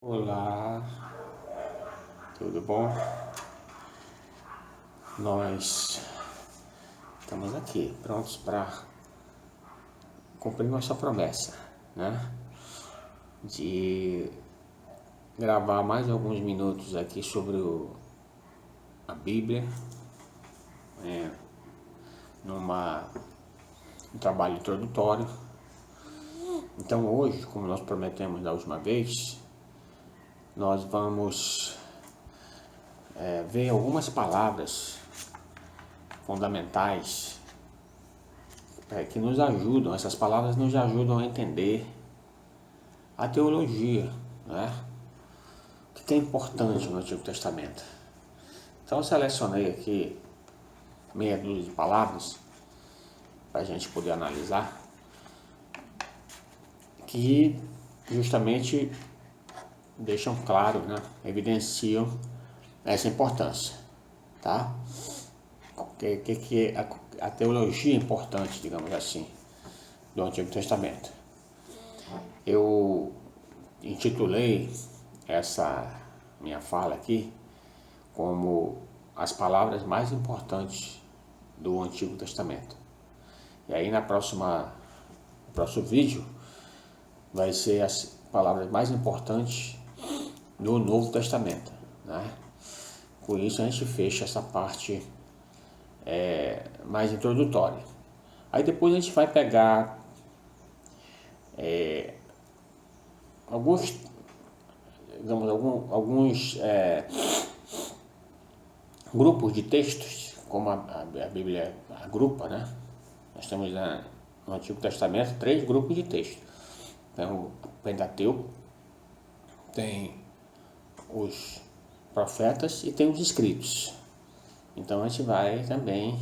Olá, tudo bom? Nós estamos aqui prontos para cumprir nossa promessa, né? De gravar mais alguns minutos aqui sobre a Bíblia, né? Um trabalho introdutório. Então hoje, como nós prometemos da última vez, nós vamos ver algumas palavras fundamentais que nos ajudam, essas palavras nos ajudam a entender a teologia, né? O que é importante no Antigo Testamento. Então eu selecionei aqui meia dúzia de palavras para a gente poder analisar, que justamente deixam claro, né? Evidenciam essa importância, tá? Que é a teologia importante, digamos assim, do Antigo Testamento. Eu intitulei essa minha fala aqui como as palavras mais importantes do Antigo Testamento. E aí no próximo vídeo vai ser as palavras mais importantes do Novo Testamento, né? Com isso a gente fecha essa parte mais introdutória. Aí depois a gente vai pegar alguns, digamos, alguns grupos de textos, como a Bíblia agrupa, né? Nós temos no Antigo Testamento 3 grupos de textos. Então, o Pentateuco, tem os profetas e tem os escritos. Então a gente vai também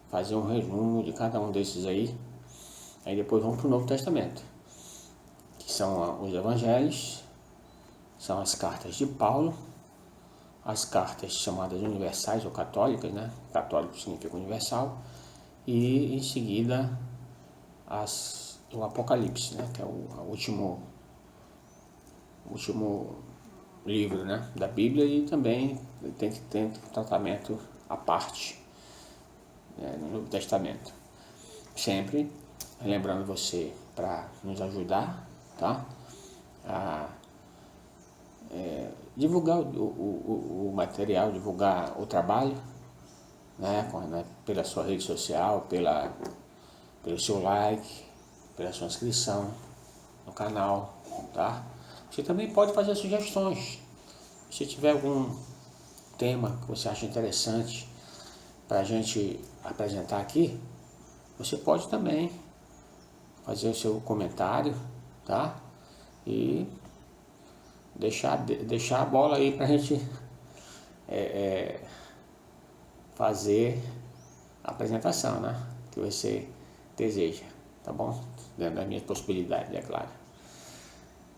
fazer um resumo de cada um desses aí. Aí depois vamos para o Novo Testamento, que são os evangelhos, são as cartas de Paulo, as cartas chamadas universais ou católicas, né? Católico significa universal, e em seguida o Apocalipse, né? Que é o último livro, né? Da Bíblia, e também tem que ter um tratamento à parte, né? No Novo Testamento. Sempre lembrando você para nos ajudar, tá? A divulgar o material, divulgar o trabalho, né? Pela sua rede social, pelo seu like, pela sua inscrição no canal, tá? Você também pode fazer sugestões. Se tiver algum tema que você acha interessante para a gente apresentar aqui, você pode também fazer o seu comentário, tá? E deixar a bola aí para a gente fazer a apresentação, né? Que você deseja, tá bom? Dentro das minhas possibilidades, é claro.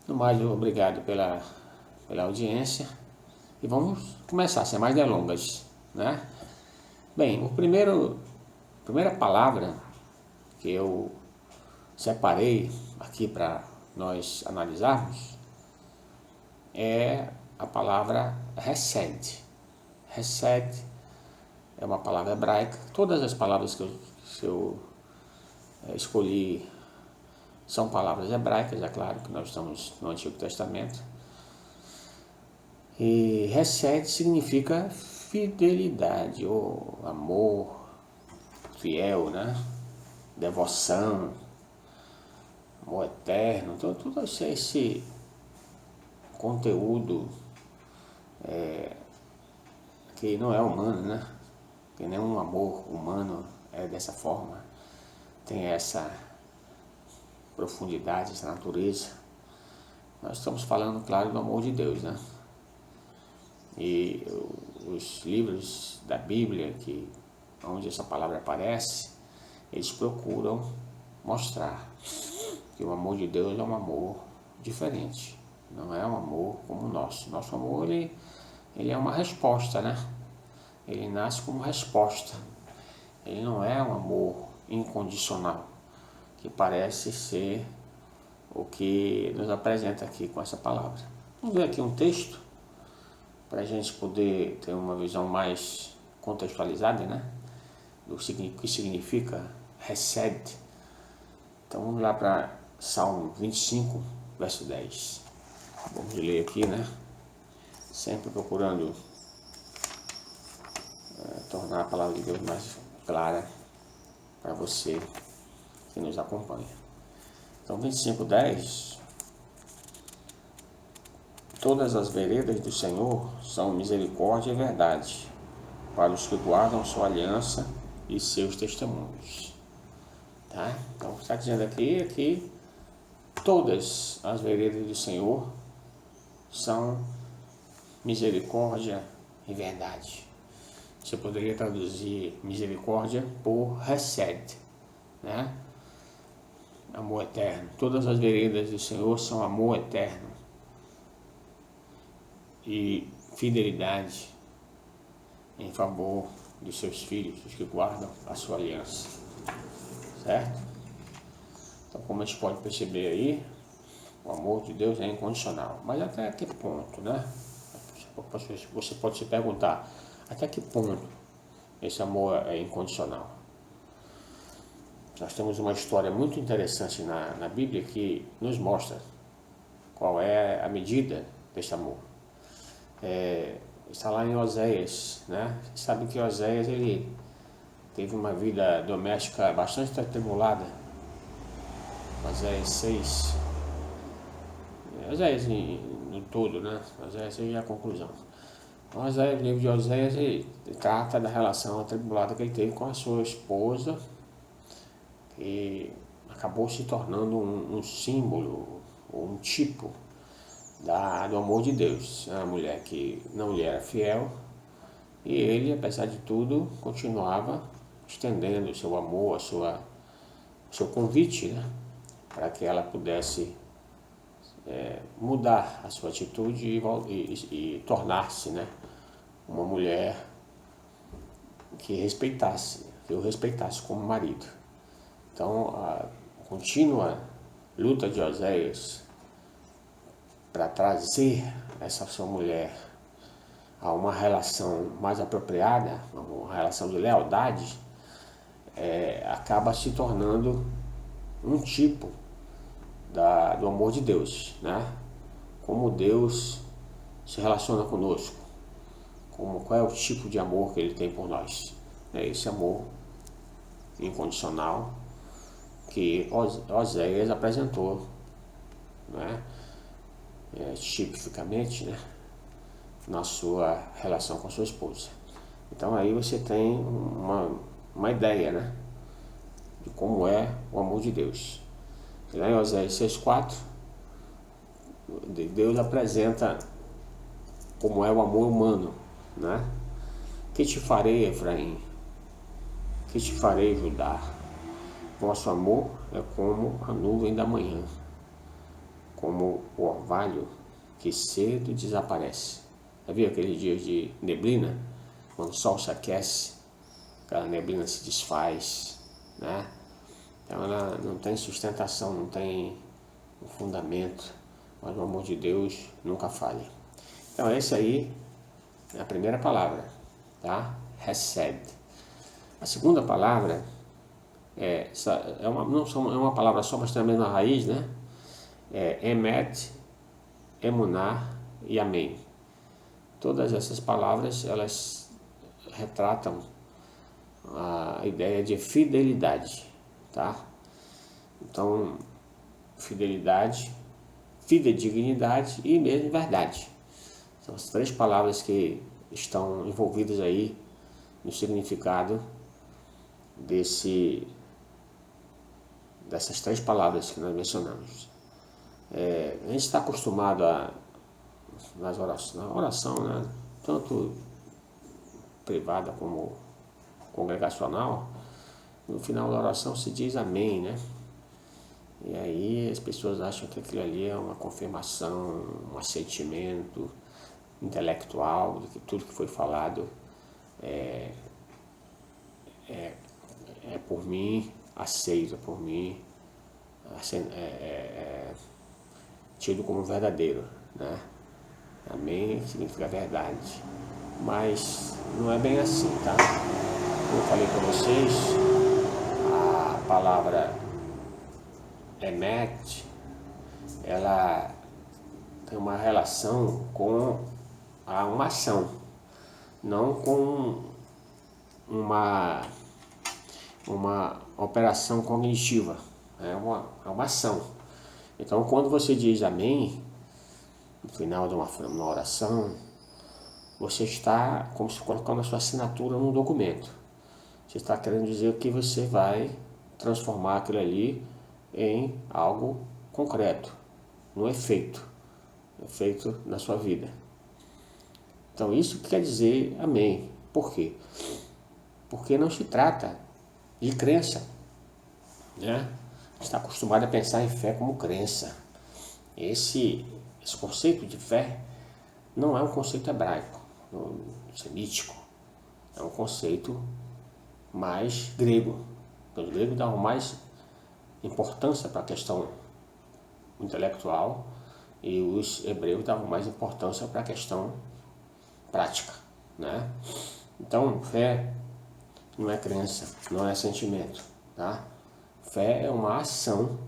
No mais, obrigado pela audiência. E vamos começar, sem mais delongas, né? Bem, a primeira palavra que eu separei aqui para nós analisarmos é a palavra Hesed. Hesed é uma palavra hebraica. Todas as palavras que eu escolhi são palavras hebraicas, é claro que nós estamos no Antigo Testamento. E Hesed significa fidelidade, ou amor, fiel, né? Devoção, amor eterno, todo esse conteúdo que não é humano, né? Que nenhum amor humano é dessa forma, tem essa profundidade, essa natureza. Nós estamos falando, claro, do amor de Deus, né? E os livros da Bíblia, onde essa palavra aparece, eles procuram mostrar que o amor de Deus é um amor diferente, não é um amor como o nosso. Nosso amor, ele é uma resposta, né? Ele nasce como resposta. Ele não é um amor incondicional, que parece ser o que nos apresenta aqui com essa palavra. Vamos ver aqui um texto para a gente poder ter uma visão mais contextualizada, né? Do que significa Hesed. Então vamos lá para Salmo 25, verso 10. Vamos ler aqui, né? Sempre procurando tornar a palavra de Deus mais clara para você que nos acompanha. Então 25, 10. Todas as veredas do Senhor são misericórdia e verdade para os que guardam sua aliança e seus testemunhos. Tá? Então está dizendo aqui que todas as veredas do Senhor são misericórdia e verdade. Você poderia traduzir misericórdia por Hesed, né? Amor eterno. Todas as veredas do Senhor são amor eterno e fidelidade em favor dos seus filhos, os que guardam a sua aliança. Certo? Então, como a gente pode perceber aí, o amor de Deus é incondicional. Mas até que ponto, né? Você pode se perguntar, até que ponto esse amor é incondicional? Nós temos uma história muito interessante na Bíblia que nos mostra qual é a medida desse amor. Está lá em Oséias, né? Você sabe que Oséias ele teve uma vida doméstica bastante atribulada. Oséias 6. Oséias no todo, né? Oséias é a conclusão. Oséias, o livro de Oséias ele trata da relação atribulada que ele teve com a sua esposa, que acabou se tornando um símbolo, um tipo do amor de Deus. Uma mulher que não lhe era fiel e ele, apesar de tudo, continuava estendendo o seu amor, o seu convite, né? Para que ela pudesse mudar a sua atitude e tornar-se, né, uma mulher que o respeitasse como marido. Então, a contínua luta de Oséias para trazer essa sua mulher a uma relação mais apropriada, uma relação de lealdade, acaba se tornando um tipo do amor de Deus, né? Como Deus se relaciona conosco, qual é o tipo de amor que Ele tem por nós. É esse amor incondicional que Oséias apresentou, né? Tipificamente, né? Na sua relação com sua esposa. Então aí você tem uma ideia, né? De como é o amor de Deus. E lá em Oséias 6,4, Deus apresenta como é o amor humano, né? Que te farei, Efraim? Que te farei, Judá? Vosso amor é como a nuvem da manhã, como o orvalho que cedo desaparece. Já viu aqueles dias de neblina? Quando o sol se aquece, aquela neblina se desfaz, né? Então ela não tem sustentação, não tem um fundamento, mas o amor de Deus nunca falha. Então essa aí é a primeira palavra, tá? Hesed. A segunda palavra não é uma palavra só, mas tem a mesma raiz, né? Emet, Emuná e Amém. Todas essas palavras, elas retratam a ideia de fidelidade, tá? Então, fidelidade, fidedignidade e mesmo verdade. São as três palavras que estão envolvidas aí no significado dessas três palavras que nós mencionamos. A gente está acostumado na oração, né? Tanto privada como congregacional, no final da oração se diz amém, né? E aí as pessoas acham que aquilo ali é uma confirmação, um assentimento intelectual de que tudo que foi falado é por mim, aceito por mim, tido como verdadeiro, né? Amém significa verdade. Mas não é bem assim, tá? Como eu falei para vocês, a palavra emet, ela tem uma relação com uma ação, não com uma operação cognitiva, é uma ação. Então, quando você diz amém, no final de uma oração, você está como se colocando a sua assinatura num documento. Você está querendo dizer que você vai transformar aquilo ali em algo concreto, num efeito na sua vida. Então isso quer dizer amém. Por quê? Porque não se trata de crença, né? A gente está acostumado a pensar em fé como crença. Esse conceito de fé não é um conceito hebraico, semítico, é um conceito mais grego. Os gregos davam mais importância para a questão intelectual e os hebreus davam mais importância para a questão prática, né? Então, fé não é crença, não é sentimento, tá? Fé é uma ação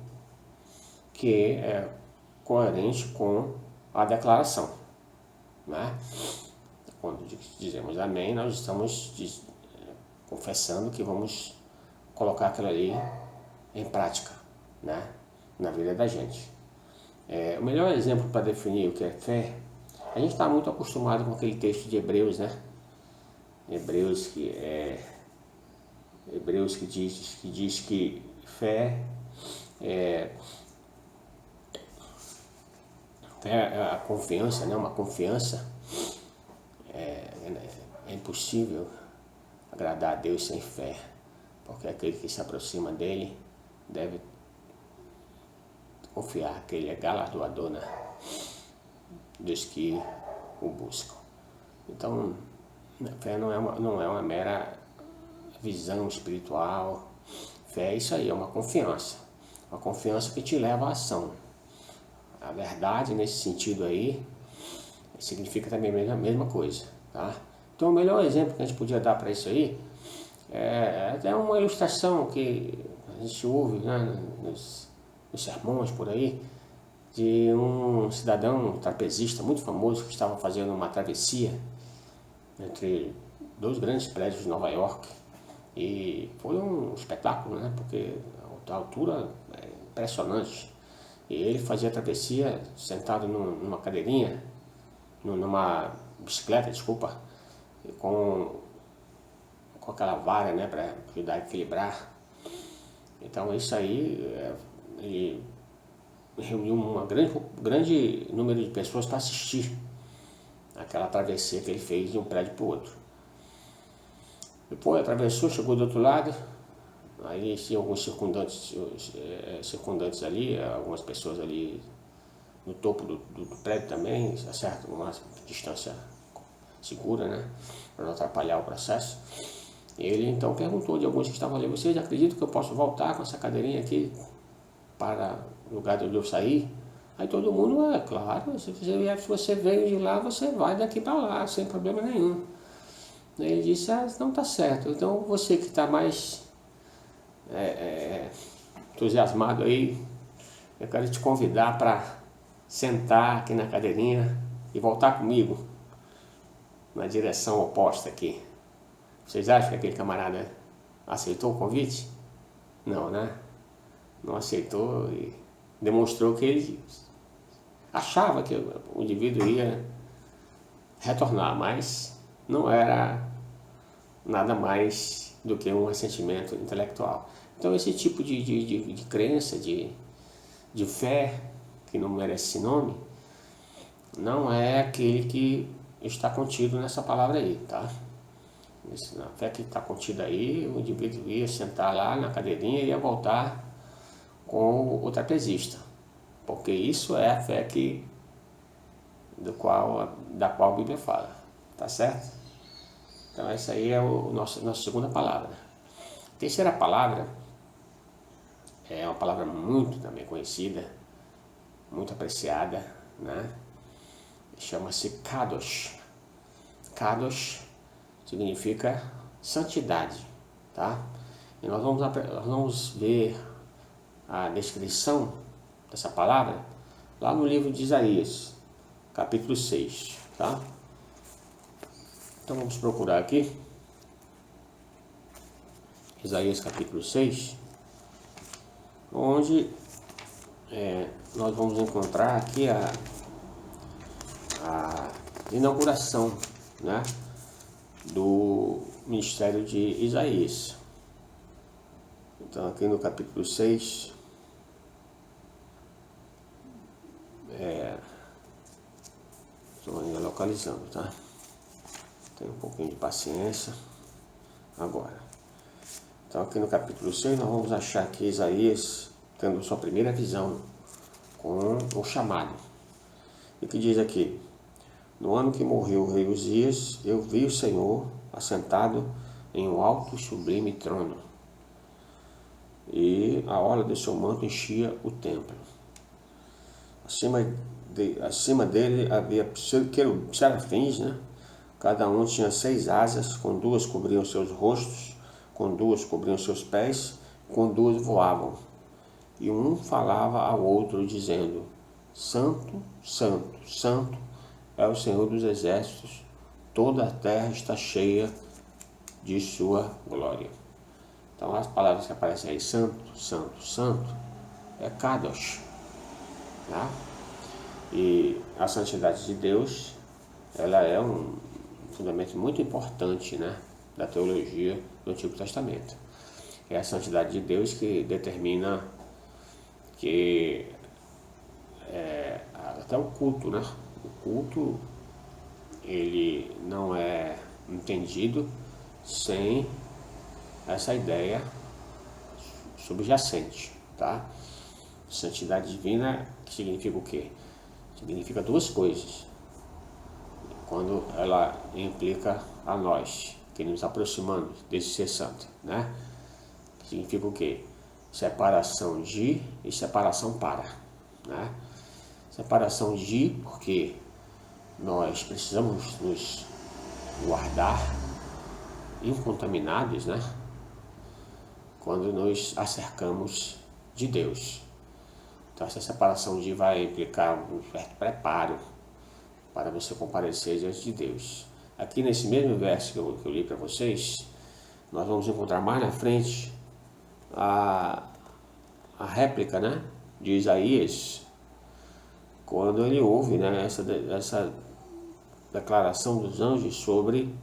que é coerente com a declaração, né? Quando dizemos amém, nós estamos confessando que vamos colocar aquilo ali em prática, né? Na vida da gente. O melhor exemplo para definir o que é fé, a gente está muito acostumado com aquele texto de Hebreus, né? Hebreus que diz que fé é a confiança, né? Uma confiança é impossível agradar a Deus sem fé, porque aquele que se aproxima dele deve confiar que ele é galardoador, né, dos que o buscam. Então, a fé não é uma mera visão espiritual. Fé é isso aí, é uma confiança que te leva à ação. A verdade, nesse sentido aí, significa também a mesma coisa, tá? Então, o melhor exemplo que a gente podia dar para isso aí é até uma ilustração que a gente ouve, né, nos sermões por aí, de um cidadão trapezista muito famoso que estava fazendo uma travessia entre dois grandes prédios de Nova York, e foi um espetáculo, né, porque a altura é impressionante. E ele fazia a travessia sentado numa cadeirinha, numa bicicleta, desculpa, com aquela vara, né, para ajudar a equilibrar. Então isso aí, ele reuniu um grande número de pessoas para assistir aquela travessia que ele fez de um prédio para o outro. Depois atravessou, chegou do outro lado, aí tinha alguns circundantes ali, algumas pessoas ali no topo do prédio também, certo? Uma distância segura, né, para não atrapalhar o processo. Ele então perguntou de alguns que estavam ali: vocês acreditam que eu posso voltar com essa cadeirinha aqui para o lugar de onde eu saí? Aí todo mundo: claro, se você veio de lá, você vai daqui para lá, sem problema nenhum. Aí ele disse: não, está certo. Então você que está mais entusiasmado aí, eu quero te convidar para sentar aqui na cadeirinha e voltar comigo na direção oposta aqui. Vocês acham que aquele camarada aceitou o convite? Não, né? Não aceitou e demonstrou que ele achava que o indivíduo ia retornar, mas não era nada mais do que um ressentimento intelectual. Então esse tipo de crença, de fé, que não merece esse nome, não é aquele que está contido nessa palavra aí, tá? Na fé que está contida aí, o indivíduo ia sentar lá na cadeirinha e ia voltar com o trapezista, porque isso é a fé da qual a Bíblia fala, tá certo? Então essa aí é a nossa segunda palavra. A terceira palavra é uma palavra muito também conhecida, muito apreciada, né? chama-se Kadosh. Kadosh significa santidade, tá? E nós vamos ver a descrição dessa palavra lá no livro de Isaías, capítulo 6, tá? Então vamos procurar aqui, Isaías capítulo 6, onde nós vamos encontrar aqui a inauguração, né, do ministério de Isaías. Então aqui no capítulo 6, estou ainda localizando, tá? Tem um pouquinho de paciência agora. Então aqui no capítulo 6 nós vamos achar que Isaías tendo sua primeira visão com o chamado. E que diz aqui: no ano que morreu o rei Uzias, eu vi o Senhor assentado em um alto e sublime trono, e a orla do seu manto enchia o templo. Acima dele havia serafins, né? Cada um tinha 6 asas, com 2 cobriam seus rostos, com 2 cobriam seus pés, com 2 voavam. E um falava ao outro, dizendo: Santo, Santo, Santo é o Senhor dos exércitos, toda a terra está cheia de sua glória. Então as palavras que aparecem aí, Santo, Santo, Santo, é Kadosh, tá? E a santidade de Deus, ela é um fundamento muito importante, né, da teologia do Antigo Testamento. É a santidade de Deus que determina que até o culto, né? O culto, ele não é entendido sem essa ideia subjacente, tá? Santidade divina, que significa o quê? Significa 2 coisas. Quando ela implica a nós, que nos aproximamos desse ser santo, né? Significa o quê? Separação de e separação para, né? Separação de, porque nós precisamos nos guardar incontaminados, né? Quando nos acercamos de Deus. Então essa separação de vai implicar um certo preparo para você comparecer diante de Deus. Aqui nesse mesmo verso que eu li para vocês, nós vamos encontrar mais na frente a réplica, né, de Isaías, quando ele ouve, né, essa declaração dos anjos sobre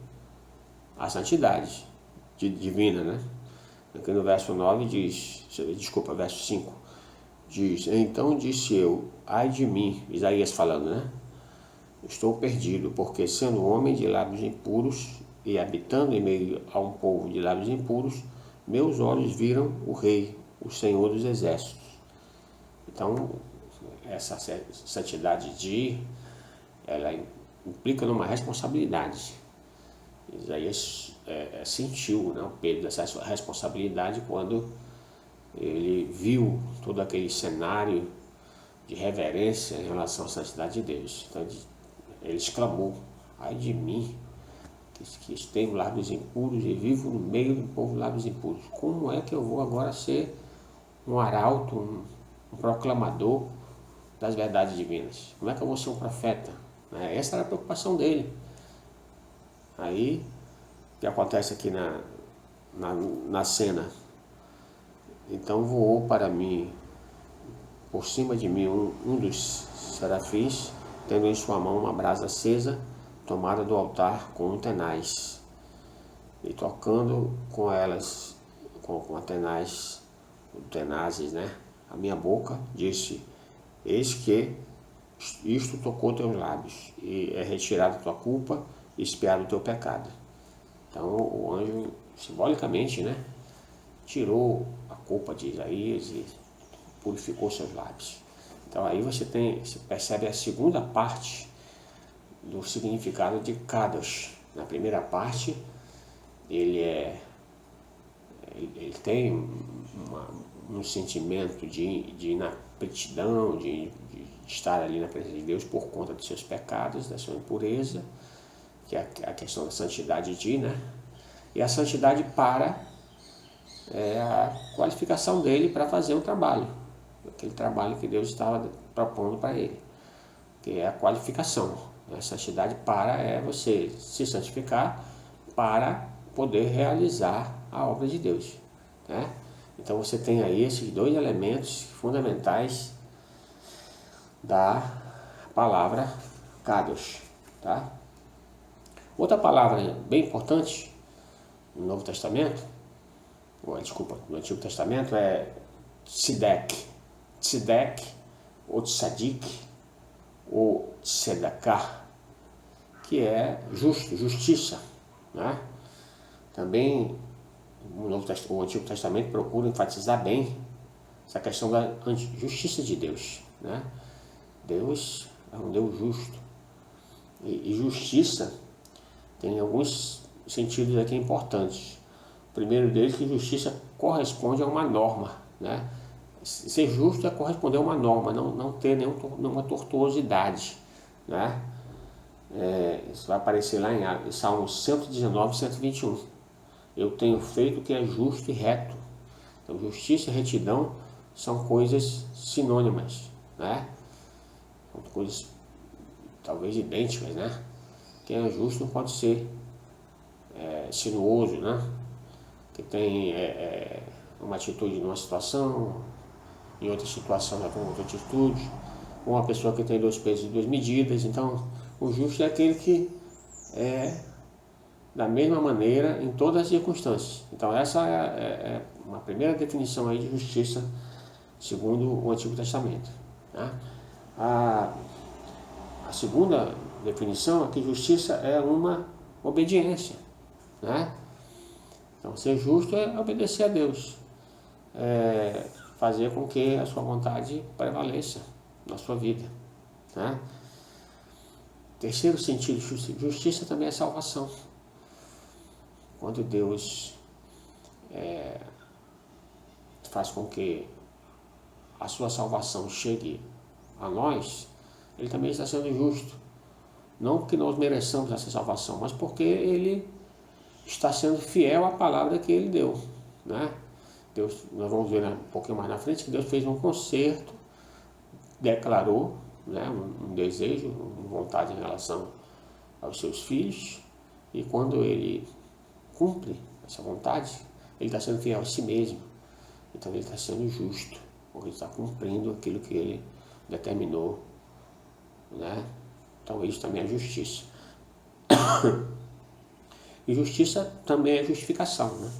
a santidade divina, né? Aqui no verso 9 diz, verso 5, diz: então disse eu, ai de mim, Isaías falando, né? Estou perdido, porque sendo homem de lábios impuros e habitando em meio a um povo de lábios impuros, meus olhos viram o Rei, o Senhor dos exércitos. Então, essa santidade ela implica numa responsabilidade. Isaías sentiu, né, o peso dessa responsabilidade quando ele viu todo aquele cenário de reverência em relação à santidade de Deus. Então ele exclamou: ai de mim, que tenho lábios impuros e vivo no meio do povo de lábios impuros. Como é que eu vou agora ser um arauto, um proclamador das verdades divinas? Como é que eu vou ser um profeta? Essa era a preocupação dele. Aí, o que acontece aqui na cena? Então voou para mim, por cima de mim, um dos serafins, tendo em sua mão uma brasa acesa, tomada do altar com um tenaz, e tocando com elas, com a tenazes, né, a minha boca, disse: eis que isto tocou teus lábios, e é retirada a tua culpa, e expiado o teu pecado. Então o anjo, simbolicamente, né, tirou a culpa de Isaías e purificou seus lábios. Então aí você percebe a segunda parte do significado de Kadosh. Na primeira parte, ele tem um sentimento de inaptidão, de estar ali na presença de Deus por conta dos seus pecados, da sua impureza, que é a questão da santidade né? E a santidade para a qualificação dele para fazer o trabalho, aquele trabalho que Deus estava propondo para ele, que é a qualificação. A santidade para você se santificar para poder realizar a obra de Deus, né? Então você tem aí esses dois elementos fundamentais da palavra kadosh, tá? Outra palavra bem importante no Novo Testamento, no Antigo Testamento, é tzedek. Tzedek, ou tzadik, ou tzedakah, que é justo, justiça, né? Também o Antigo Testamento procura enfatizar bem essa questão da justiça de Deus, né? Deus é um Deus justo. E justiça tem alguns sentidos aqui importantes. O primeiro deles é que justiça corresponde a uma norma, né? Ser justo é corresponder a uma norma, não ter nenhuma tortuosidade, né? Isso vai aparecer lá em Salmos 119, 121. Eu tenho feito o que é justo e reto. Então, justiça e retidão são coisas sinônimas, né? São coisas talvez idênticas, né? Quem é justo não pode ser sinuoso, né? Que tem uma atitude numa situação, em outra situação já com outra atitude, ou uma pessoa que tem 2 pesos e 2 medidas. Então, o justo é aquele que é da mesma maneira em todas as circunstâncias. Então, essa é uma primeira definição aí de justiça segundo o Antigo Testamento, né? A segunda definição é que justiça é uma obediência, né? Então, ser justo é obedecer a Deus, fazer com que a sua vontade prevaleça na sua vida, né? Terceiro sentido de justiça também é salvação. Quando Deus faz com que a sua salvação chegue a nós, Ele também está sendo justo. Não porque nós mereçamos essa salvação, mas porque Ele está sendo fiel à palavra que Ele deu, né? Deus, nós vamos ver um pouquinho mais na frente que Deus fez um concerto, declarou, né, um desejo, uma vontade em relação aos seus filhos, e quando Ele cumpre essa vontade, Ele está sendo fiel a si mesmo. Então Ele está sendo justo, porque Ele está cumprindo aquilo que Ele determinou, né? Então isso também é justiça. E justiça também é justificação, né?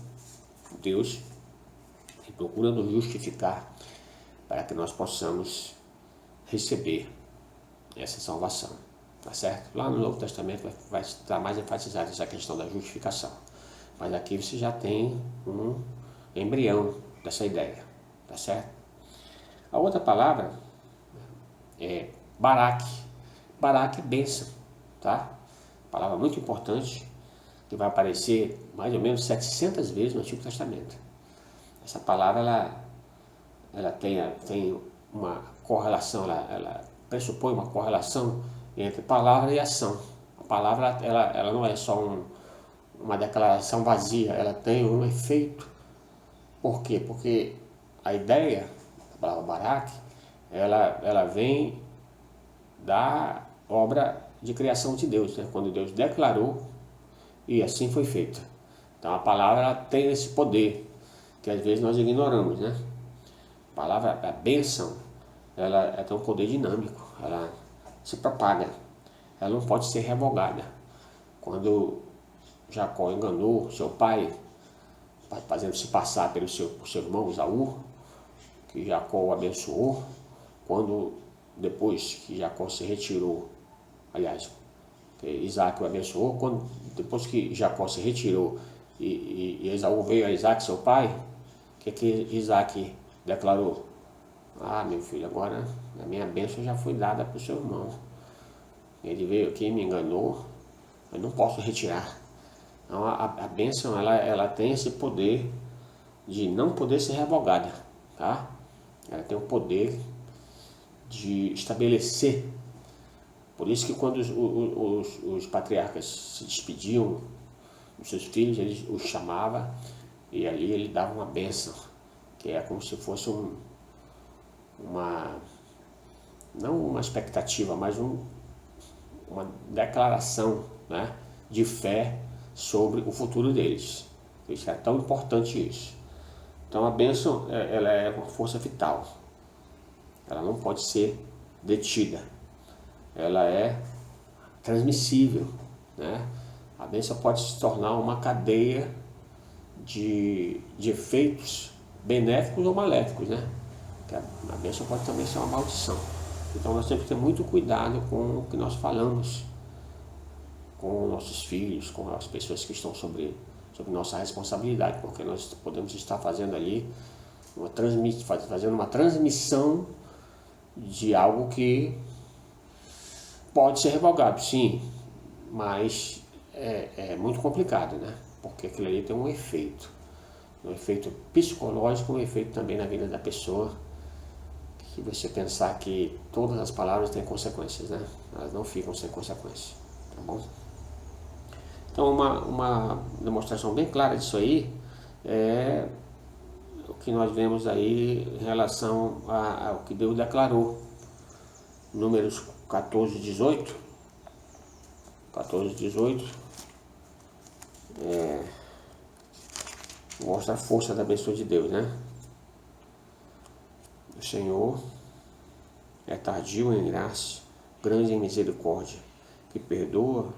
Deus procura nos justificar para que nós possamos receber essa salvação, tá certo? Lá no Novo Testamento vai estar mais enfatizada essa questão da justificação, mas aqui você já tem um embrião dessa ideia, tá certo? A outra palavra é Barak. Barak é bênção, tá? Palavra muito importante, que vai aparecer mais ou menos 700 vezes no Antigo Testamento. Essa palavra ela tem uma correlação, ela pressupõe uma correlação entre palavra e ação. A palavra ela não é só uma declaração vazia, ela tem um efeito. Por quê? Porque a ideia da palavra Barak, ela vem da obra de criação de Deus, né? Quando Deus declarou, e assim foi feito. Então a palavra ela tem esse poder que às vezes nós ignoramos, né? A palavra, a bênção, ela tem um poder dinâmico, ela se propaga, ela não pode ser revogada. Quando Jacó enganou seu pai, fazendo-se passar pelo seu irmão Esaú, que Jacó o abençoou, quando depois que Jacó se retirou, aliás, Isaac o abençoou, depois que Jacó se retirou e Esaú veio a Isaac, seu pai, o que Isaac declarou? Ah, meu filho, agora a minha bênção já foi dada para o seu irmão. Ele veio aqui e me enganou, eu não posso retirar. Então a bênção ela tem esse poder de não poder ser revogada, tá? Ela tem o poder de estabelecer. Por isso que quando os patriarcas se despediam dos seus filhos, ele os chamava e ali ele dava uma bênção, que é como se fosse não uma expectativa, mas uma declaração, né, de fé sobre o futuro deles. Isso é tão importante isso. Então a bênção, ela é uma força vital. Ela não pode ser detida. Ela é transmissível, né? A bênção pode se tornar uma cadeia de efeitos benéficos ou maléficos, né? A bênção pode também ser uma maldição. Então nós temos que ter muito cuidado com o que nós falamos com nossos filhos, com as pessoas que estão sobre nossa responsabilidade, porque nós podemos estar fazendo ali fazendo uma transmissão de algo que pode ser revogado, sim, mas é muito complicado, né? Porque aquilo ali tem um efeito psicológico, um efeito também na vida da pessoa, que você pensar que todas as palavras têm consequências, né? Elas não ficam sem consequência, tá bom? Então uma demonstração bem clara disso aí é o que nós vemos aí em relação ao que Deus declarou. Números 14, 18 mostra a força da bênção de Deus, né? O Senhor é tardio em graça, grande em misericórdia, que perdoa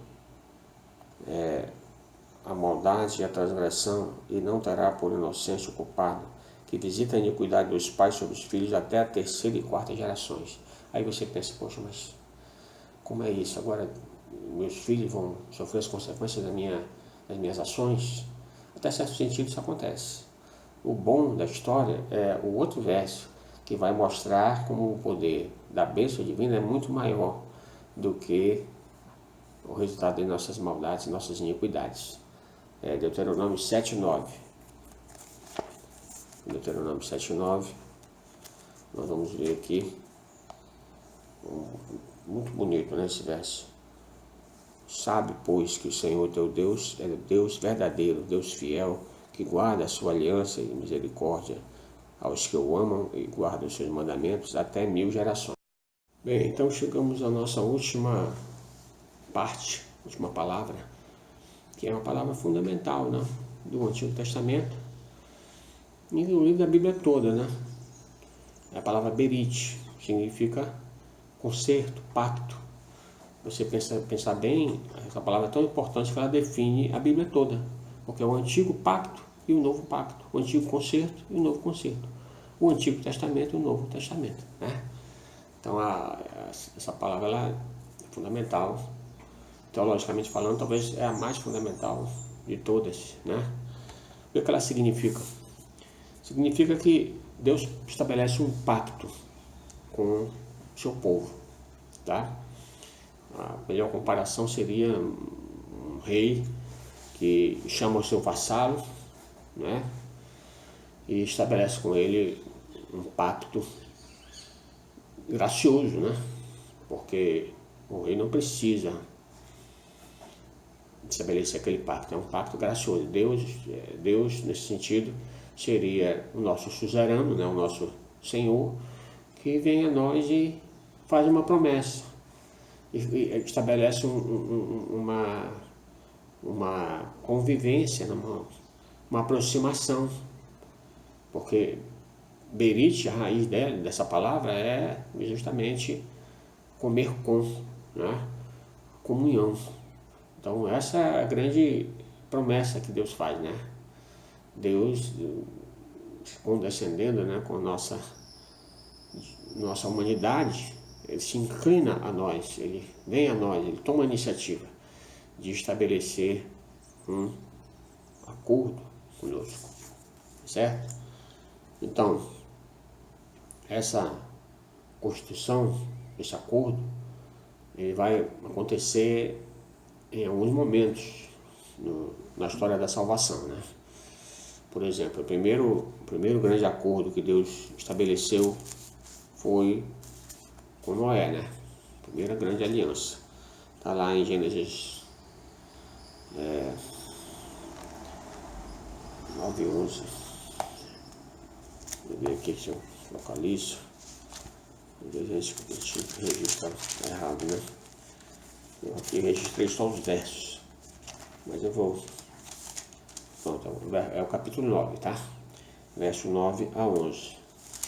a maldade e a transgressão, e não terá por inocente o culpado, que visita a iniquidade dos pais sobre os filhos até a terceira e quarta gerações. Aí você pensa, poxa, mas como é isso? Agora meus filhos vão sofrer as consequências das minhas ações? Até certo sentido isso acontece. O bom da história é o outro verso, que vai mostrar como o poder da bênção divina é muito maior do que o resultado de nossas maldades e nossas iniquidades. Deuteronômio 7:9. Deuteronômio 7:9. Nós vamos ver aqui. Muito bonito, né, esse verso. Sabe, pois, que o Senhor teu Deus é Deus verdadeiro, Deus fiel, que guarda a sua aliança e misericórdia aos que o amam e guardam os seus mandamentos até 1000 gerações. Bem, então chegamos à nossa última parte, última palavra, que é uma palavra fundamental, né, do Antigo Testamento e do livro da Bíblia toda, né? É a palavra berit, significa concerto, pacto. Você pensar bem, essa palavra é tão importante que ela define a Bíblia toda, porque é o Antigo Pacto e o Novo Pacto, o Antigo Concerto e o Novo Concerto, o Antigo Testamento e o Novo Testamento, né? Então essa palavra ela é fundamental, teologicamente falando, talvez é a mais fundamental de todas, né? O que ela significa? Significa que Deus estabelece um pacto com o seu povo, tá? A melhor comparação seria um rei que chama o seu vassalo, né? E estabelece com ele um pacto gracioso, né? Porque o rei não precisa estabelecer aquele pacto, é um pacto gracioso. Deus nesse sentido, seria o nosso suzerano, né? O nosso Senhor, que vem a nós e faz uma promessa, e estabelece uma convivência, uma aproximação, porque berit, a raiz dessa palavra é justamente comer com, né? Comunhão. Então essa é a grande promessa que Deus faz, né? Deus condescendendo, né, com a nossa humanidade, ele se inclina a nós, ele vem a nós, ele toma a iniciativa de estabelecer um acordo conosco, certo? Então, essa constituição, esse acordo, ele vai acontecer em alguns momentos na história da salvação, né? Por exemplo, o primeiro grande acordo que Deus estabeleceu foi com Noé, né? Primeira grande aliança. Está lá em Gênesis 9:11. Vou ver aqui se eu localizo. Às vezes a gente registra errado, né? Eu aqui registrei só os versos, mas eu vou... Pronto, é o capítulo 9, tá? Verso 9-11.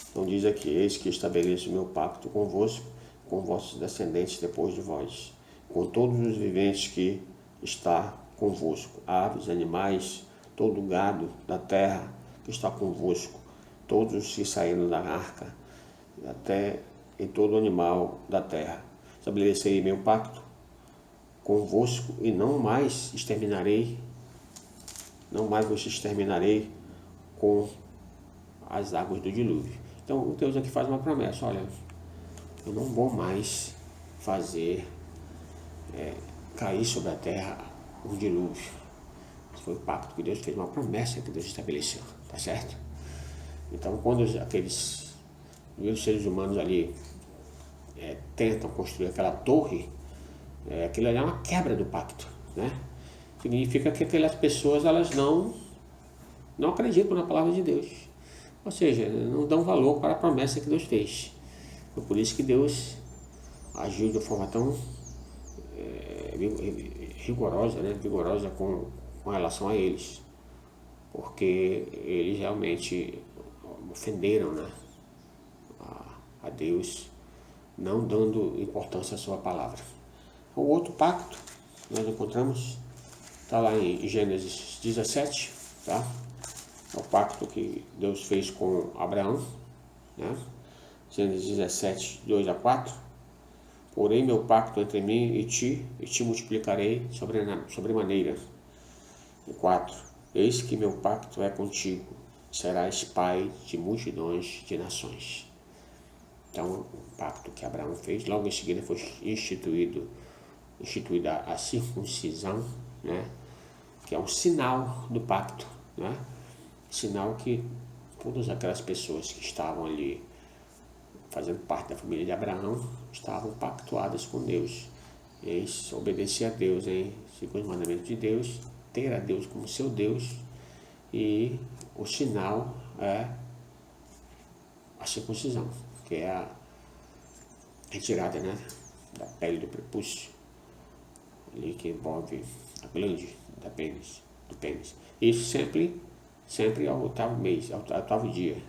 Então diz aqui: eis que estabeleço o meu pacto convosco, com vossos descendentes depois de vós, com todos os viventes que está convosco, aves, animais, todo o gado da terra que está convosco, todos os que saíram da arca, até e todo animal da terra. Estabelecerei meu pacto convosco e não mais vos exterminarei com as águas do dilúvio. Então Deus aqui faz uma promessa: olha, eu não vou mais fazer cair sobre a terra um dilúvio. Esse foi o pacto que Deus fez, uma promessa que Deus estabeleceu, tá certo? Então quando aqueles seres humanos ali tentam construir aquela torre, aquilo ali é uma quebra do pacto, né? Significa que aquelas pessoas, elas não acreditam na palavra de Deus, ou seja, não dão valor para a promessa que Deus fez. Foi por isso que Deus agiu de forma tão rigorosa, né? Vigorosa com relação a eles, porque eles realmente ofenderam, né? a Deus, não dando importância à sua palavra. O outro pacto nós encontramos, está lá em Gênesis 17, tá? É o pacto que Deus fez com Abraão, né? Gênesis 17, 2-4. Porém meu pacto entre mim e te multiplicarei sobremaneira. E 4. Eis que meu pacto é contigo, serás pai de multidões de nações. Então, o pacto que Abraão fez, logo em seguida foi instituída a circuncisão, né? Que é um sinal do pacto, né? Sinal que todas aquelas pessoas que estavam ali fazendo parte da família de Abraão estavam pactuadas com Deus. Eles obedeciam a Deus, segundo os mandamentos de Deus, ter a Deus como seu Deus, e o sinal é a circuncisão, que é a retirada, né, da pele do prepúcio, ali que envolve a glande do pênis. Isso sempre ao 8º mês, ao 8º dia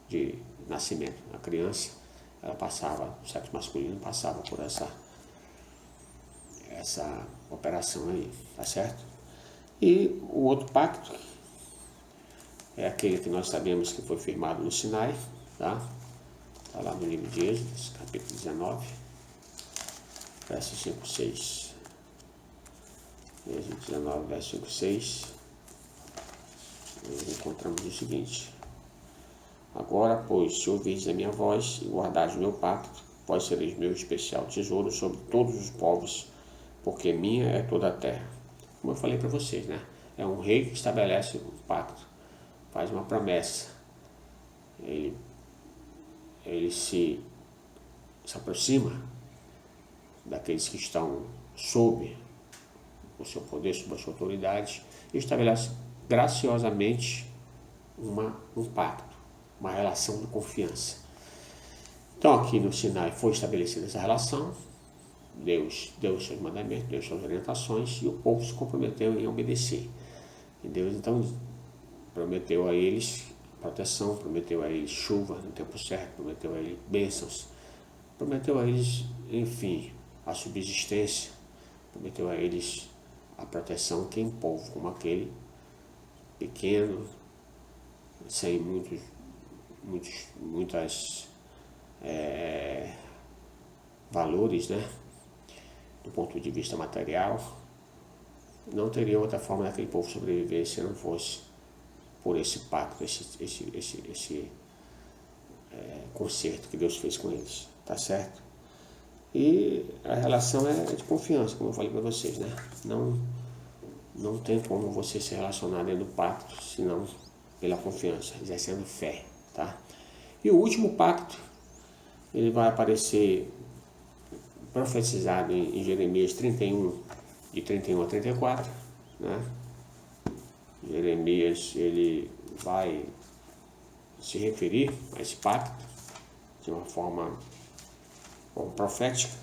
de nascimento. A criança, ela passava, o sexo masculino passava por essa operação aí, tá certo? E o outro pacto é aquele que nós sabemos que foi firmado no Sinai, tá? Está lá no livro de Êxodo, capítulo 19, verso 5-6. Êxodo 19, verso 5-6. Nós encontramos o seguinte: agora, pois, se ouvirdes a minha voz e guardares o meu pacto, vós sereis meu especial tesouro sobre todos os povos, porque minha é toda a terra. Como eu falei para vocês, né? É um rei que estabelece um pacto, faz uma promessa. Ele se aproxima daqueles que estão sob o seu poder, sob a sua autoridade, e estabelece graciosamente um pacto, uma relação de confiança. Então aqui no Sinai foi estabelecida essa relação, Deus deu os seus mandamentos, deu as suas orientações, e o povo se comprometeu em obedecer. E Deus então prometeu a eles proteção, prometeu a eles chuva no tempo certo, prometeu a eles bênçãos, prometeu a eles, enfim, a subsistência, prometeu a eles a proteção que em povo como aquele, pequeno, sem muitas valores, né, do ponto de vista material, não teria outra forma daquele povo sobreviver se não fosse por esse pacto, esse concerto que Deus fez com eles, tá certo? E a relação é de confiança, como eu falei para vocês, né? Não tem como você se relacionar dentro do pacto senão pela confiança, exercendo fé, tá? E o último pacto, ele vai aparecer profetizado em Jeremias 31, de 31 a 34, né? Jeremias, ele vai se referir a esse pacto de uma forma profética.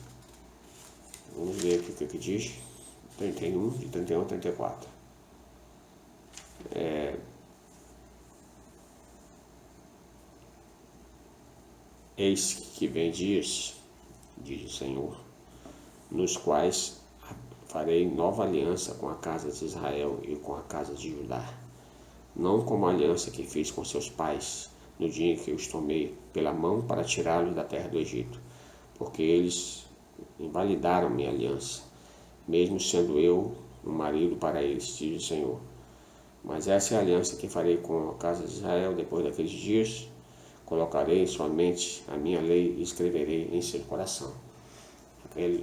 Vamos ver aqui o que diz, 31, de 31 a 34. Eis que vem dias, diz o Senhor, nos quais farei nova aliança com a casa de Israel e com a casa de Judá, não como a aliança que fiz com seus pais no dia em que os tomei pela mão para tirá-los da terra do Egito, porque eles invalidaram minha aliança, mesmo sendo eu um marido para eles, diz o Senhor. Mas essa é a aliança que farei com a casa de Israel depois daqueles dias. Colocarei em sua mente a minha lei e escreverei em seu coração.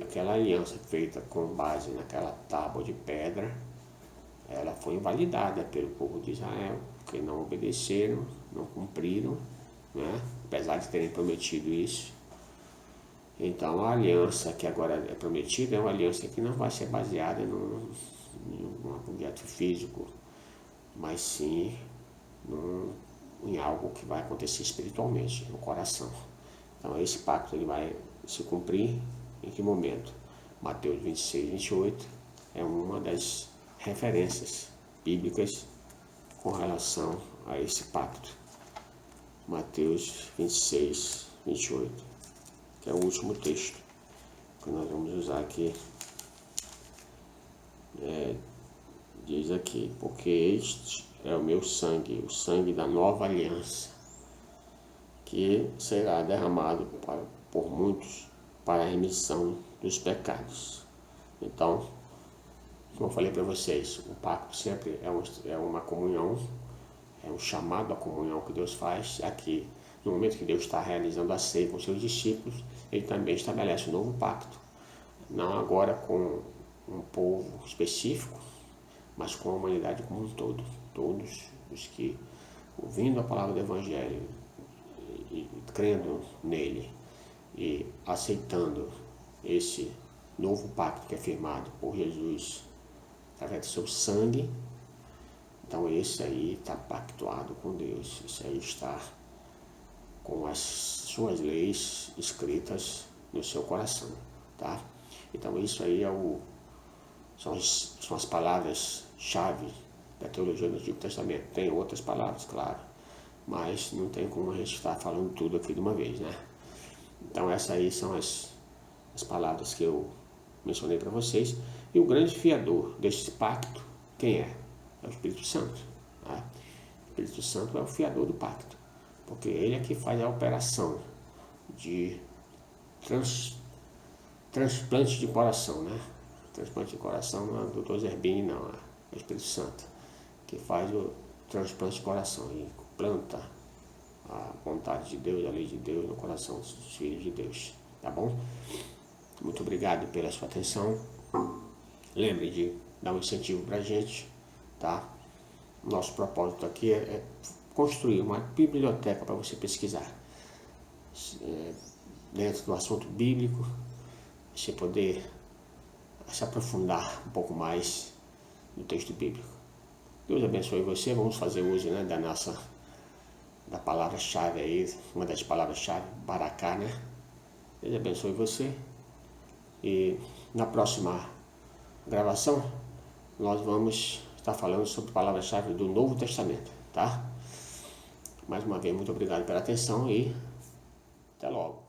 Aquela aliança feita com base naquela tábua de pedra, ela foi invalidada pelo povo de Israel, porque não obedeceram, não cumpriram, né? Apesar de terem prometido isso. Então a aliança que agora é prometida é uma aliança que não vai ser baseada em um objeto físico, mas sim em algo que vai acontecer espiritualmente, no coração. Então esse pacto ele vai se cumprir em que momento? Mateus 26, 28 é uma das referências bíblicas com relação a esse pacto. Mateus 26, 28, que é o último texto que nós vamos usar aqui. Diz aqui, porque este é o meu sangue, o sangue da nova aliança, que será derramado por muitos para a remissão dos pecados. Então, como eu falei para vocês, o pacto sempre é uma comunhão, é um chamado à comunhão que Deus faz. Aqui, no momento que Deus está realizando a ceia com seus discípulos, Ele também estabelece um novo pacto, não agora com um povo específico, mas com a humanidade como um todo. Todos os que, ouvindo a palavra do Evangelho e crendo nele e aceitando esse novo pacto que é firmado por Jesus através do seu sangue, então esse aí está pactuado com Deus, esse aí está com as suas leis escritas no seu coração, tá? Então isso aí são as palavras-chave da teologia do Antigo Testamento. Tem outras palavras, claro, mas não tem como a gente estar falando tudo aqui de uma vez, né? Então essas aí são as palavras que eu mencionei para vocês. E o grande fiador deste pacto, quem é? É o Espírito Santo. Né? O Espírito Santo é o fiador do pacto, porque ele é que faz a operação de transplante de coração, né? Transplante de coração não é o Dr. Zerbini, não, é o Espírito Santo que faz o transplante de coração e planta a vontade de Deus, a lei de Deus no coração dos filhos de Deus, tá bom? Muito obrigado pela sua atenção. Lembre de dar um incentivo para a gente, tá? Nosso propósito aqui é construir uma biblioteca para você pesquisar dentro do assunto bíblico, você poder se aprofundar um pouco mais no texto bíblico. Deus abençoe você. Vamos fazer uso, né, da palavra-chave aí, uma das palavras-chave, Baraká, né? Deus abençoe você. E na próxima gravação nós vamos estar falando sobre palavra-chave do Novo Testamento, tá? Mais uma vez, muito obrigado pela atenção e até logo.